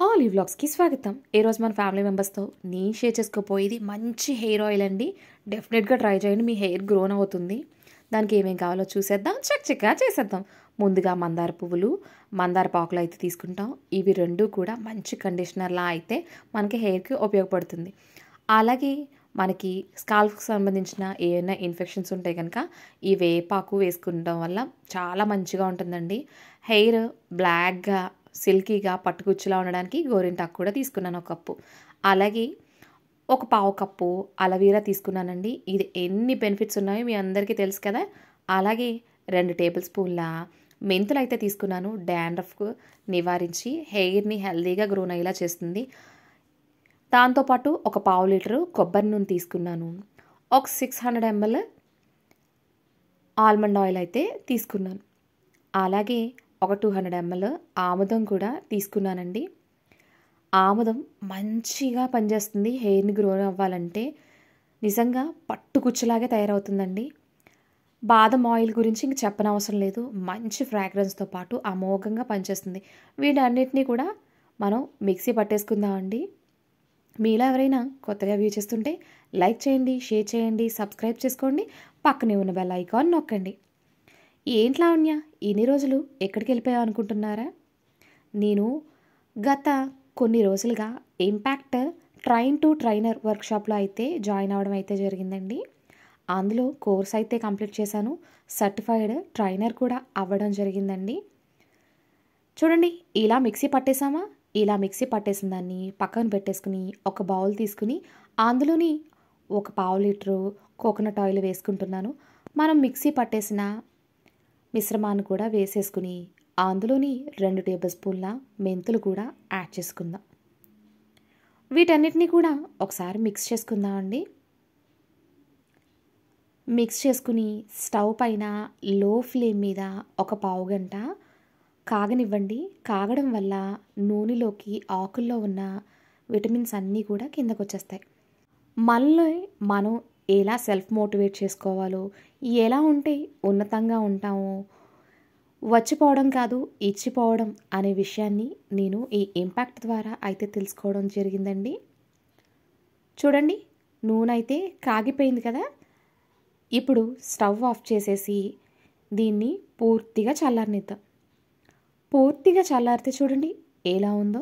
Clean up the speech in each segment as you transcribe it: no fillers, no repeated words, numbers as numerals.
All ఈ వ్లాగ్స్కి స్వాగతం. ఈరోజు మన ఫ్యామిలీ మెంబర్స్తో నేను షేర్ చేసుకోపోయేది మంచి హెయిర్ ఆయిల్ అండి. డెఫినెట్గా ట్రై చేయండి, మీ హెయిర్ గ్రోన్ అవుతుంది. దానికి ఏమేం కావాలో చూసేద్దాం, చక్కగా చేసేద్దాం. ముందుగా మందార పువ్వులు, మందార పాకులు అయితే తీసుకుంటాం. ఇవి రెండు కూడా మంచి కండిషనర్లా అయితే మనకి హెయిర్కి ఉపయోగపడుతుంది. అలాగే మనకి స్కాల్ప్కి సంబంధించిన ఏమైనా ఇన్ఫెక్షన్స్ ఉంటే కనుక ఈ వేపాకు వేసుకుంటాం వల్ల చాలా మంచిగా ఉంటుందండి. హెయిర్ బ్లాక్గా సిల్కీగా పట్టుకుచ్చులా ఉండడానికి గోరింటాకు కూడా తీసుకున్నాను ఒక కప్పు. అలాగే ఒక పావు కప్పు అలవీరా తీసుకున్నానండి. ఇది ఎన్ని బెనిఫిట్స్ ఉన్నాయో మీ అందరికీ తెలుసు కదా. అలాగే 2 టేబుల్ స్పూన్ల మెంతులు అయితే తీసుకున్నాను. డాండ్రఫ్ నివారించి హెయిర్ని హెల్దీగా గ్రోన్ అయ్యేలా చేస్తుంది. దాంతోపాటు ఒక పావు లీటరు కొబ్బరి నూనె తీసుకున్నాను. ఒక 600 ml ఆల్మండ్ ఆయిల్ అయితే తీసుకున్నాను. అలాగే ఒక 200 ml ఆముదం కూడా తీసుకున్నానండి. ఆముదం మంచిగా పనిచేస్తుంది హెయిర్ని గ్రో అవ్వాలంటే. నిజంగా పట్టుకుచ్చులాగే తయారవుతుందండి. బాదం ఆయిల్ గురించి ఇంక చెప్పనవసరం లేదు. మంచి ఫ్రాగ్రెన్స్తో పాటు అమోఘంగా పనిచేస్తుంది. వీటన్నిటినీ కూడా మనం మిక్సీ పట్టేసుకుందామండి. మీలో ఎవరైనా కొత్తగా వ్యూ చేస్తుంటే లైక్ చేయండి, షేర్ చేయండి, సబ్స్క్రైబ్ చేసుకోండి, పక్కనే ఉన్న బెల్ ఐకాన్ నొక్కండి. ఏంటి లావణ్య, ఇన్ని రోజులు ఎక్కడికి వెళ్ళిపోయావు అనుకుంటున్నారా? నేను గత కొన్ని రోజులుగా ఇంపాక్ట్ ట్రైన్ టు ట్రైనర్ వర్క్షాప్లో అయితే జాయిన్ అవ్వడం అయితే జరిగిందండి. అందులో కోర్స్ అయితే కంప్లీట్ చేశాను. సర్టిఫైడ్ ట్రైనర్ కూడా అవ్వడం జరిగిందండి. చూడండి, ఇలా మిక్సీ పట్టేసామా? ఇలా మిక్సీ పట్టేసిన దాన్ని పక్కన పెట్టేసుకుని ఒక బౌల్ తీసుకుని అందులోని ఒక పావు లీటరు కోకోనట్ ఆయిల్ వేసుకుంటున్నాను. మనం మిక్సీ పట్టేసిన మిశ్రమాన్ని కూడా వేసేసుకుని అందులోని 2 టేబుల్ స్పూన్ల మెంతులు కూడా యాడ్ చేసుకుందాం. వీటన్నిటిని కూడా ఒకసారి మిక్స్ చేసుకుందామండి. మిక్స్ చేసుకుని స్టవ్ పైన లో ఫ్లేమ్ మీద ఒక పావు గంట కాగనివ్వండి. కాగడం వల్ల నూనెలోకి ఆకుల్లో ఉన్న విటమిన్స్ అన్నీ కూడా కిందకు వచ్చేస్తాయి. మళ్ళీ మనం ఎలా సెల్ఫ్ మోటివేట్ చేసుకోవాలో, ఎలా ఉంటే ఉన్నతంగా ఉంటామో, వచ్చిపోవడం కాదు ఇచ్చిపోవడం అనే విషయాన్ని నేను ఈ ఇంపాక్ట్ ద్వారా అయితే తెలుసుకోవడం జరిగిందండి. చూడండి, నూనె అయితే కాగిపోయింది కదా. ఇప్పుడు స్టవ్ ఆఫ్ చేసేసి దీన్ని పూర్తిగా చల్లారనిద్దాం. పూర్తిగా చల్లారితే చూడండి ఎలా ఉందో.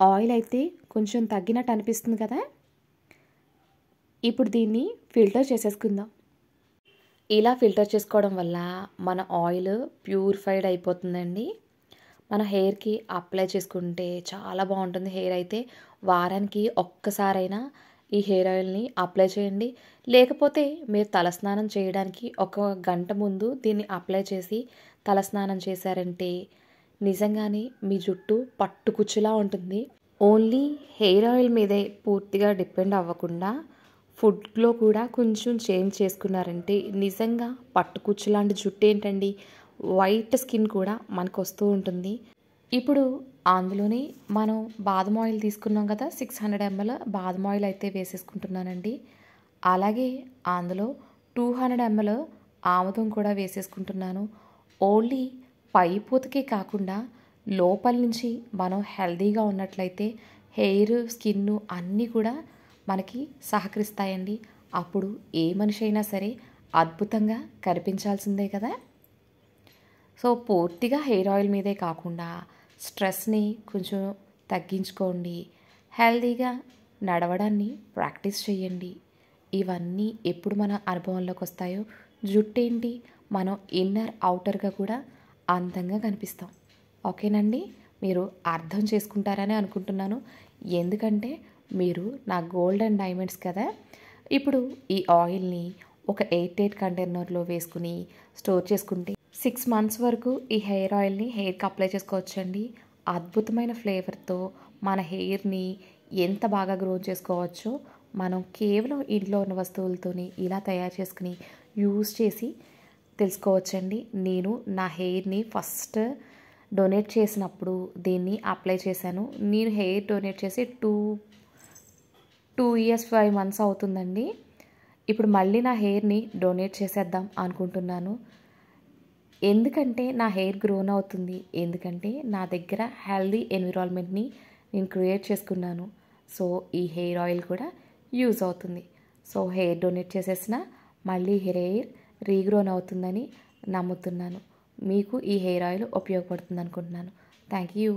ఆయిల్ అయితే కొంచెం తగ్గినట్టు అనిపిస్తుంది కదా. ఇప్పుడు దీన్ని ఫిల్టర్ చేసేసుకుందాం. ఇలా ఫిల్టర్ చేసుకోవడం వల్ల మన ఆయిల్ ప్యూరిఫైడ్ అయిపోతుందండి. మన హెయిర్కి అప్లై చేసుకుంటే చాలా బాగుంటుంది. హెయిర్ అయితే వారానికి ఒక్కసారైనా ఈ హెయిర్ ఆయిల్ని అప్లై చేయండి. లేకపోతే మీరు తలస్నానం చేయడానికి ఒక గంట ముందు దీన్ని అప్లై చేసి తలస్నానం చేశారంటే నిజంగానే మీ జుట్టు పట్టుకుచ్చులా ఉంటుంది. ఓన్లీ హెయిర్ ఆయిల్ మీదే పూర్తిగా డిపెండ్ అవ్వకుండా ఫుడ్లో కూడా కొంచెం చేంజ్ చేసుకున్నారంటే నిజంగా పట్టుకుచ్చు లాంటి జుట్టు ఏంటండి, వైట్ స్కిన్ కూడా మనకు వస్తూ ఉంటుంది. ఇప్పుడు అందులోనే మనం బాదం ఆయిల్ తీసుకున్నాం కదా, 600 ml బాదం ఆయిల్ అయితే వేసేసుకుంటున్నానండి. అలాగే అందులో 200 ml ఆముదం కూడా వేసేసుకుంటున్నాను. ఓన్లీ పై పూతకే కాకుండా లోపల నుంచి మనం హెల్దీగా ఉన్నట్లయితే హెయిర్, స్కిన్ అన్నీ కూడా మనకి సహకరిస్తాయండి. అప్పుడు ఏ మనిషి అయినా సరే అద్భుతంగా కనిపించాల్సిందే కదా. సో పూర్తిగా హెయిర్ ఆయిల్ మీదే కాకుండా స్ట్రెస్ని కొంచెం తగ్గించుకోండి. హెల్దీగా నడవడాన్ని ప్రాక్టీస్ చేయండి. ఇవన్నీ ఎప్పుడు మన అనుభవంలోకి వస్తాయో జుట్టు ఏంటి, మనం ఇన్నర్ అవుటర్గా కూడా అందంగా కనిపిస్తాం. ఓకేనండి, మీరు అర్థం చేసుకుంటారని అనుకుంటున్నాను. ఎందుకంటే మీరు నా గోల్డ్ అండ్ డైమండ్స్ కదా. ఇప్పుడు ఈ ఆయిల్ని ఒక 8 కంటైనర్లో వేసుకుని స్టోర్ చేసుకుంటే 6 months వరకు ఈ హెయిర్ ఆయిల్ని హెయిర్కి అప్లై చేసుకోవచ్చండి. అద్భుతమైన ఫ్లేవర్తో మన హెయిర్ని ఎంత బాగా గ్రో చేసుకోవచ్చో మనం కేవలం ఇంట్లో ఉన్న వస్తువులతోని ఇలా తయారు చేసుకుని యూజ్ చేసి తెలుసుకోవచ్చండి. నేను నా హెయిర్ని ఫస్ట్ డొనేట్ చేసినప్పుడు దీన్ని అప్లై చేశాను. నేను హెయిర్ డొనేట్ చేసి 2 years 5 months అవుతుందండి. ఇప్పుడు మళ్ళీ నా హెయిర్ని డొనేట్ చేసేద్దాం అనుకుంటున్నాను. ఎందుకంటే నా హెయిర్ గ్రోన్ అవుతుంది, ఎందుకంటే నా దగ్గర హెల్దీ ఎన్విరాన్మెంట్ని నేను క్రియేట్ చేసుకున్నాను. సో ఈ హెయిర్ ఆయిల్ కూడా యూజ్ అవుతుంది. సో హెయిర్ డొనేట్ చేసేసిన మళ్ళీ హెయిర్ రీగ్రోన్ అవుతుందని నమ్ముతున్నాను. మీకు ఈ హెయిర్ ఆయిల్ ఉపయోగపడుతుంది అనుకుంటున్నాను. Thank you.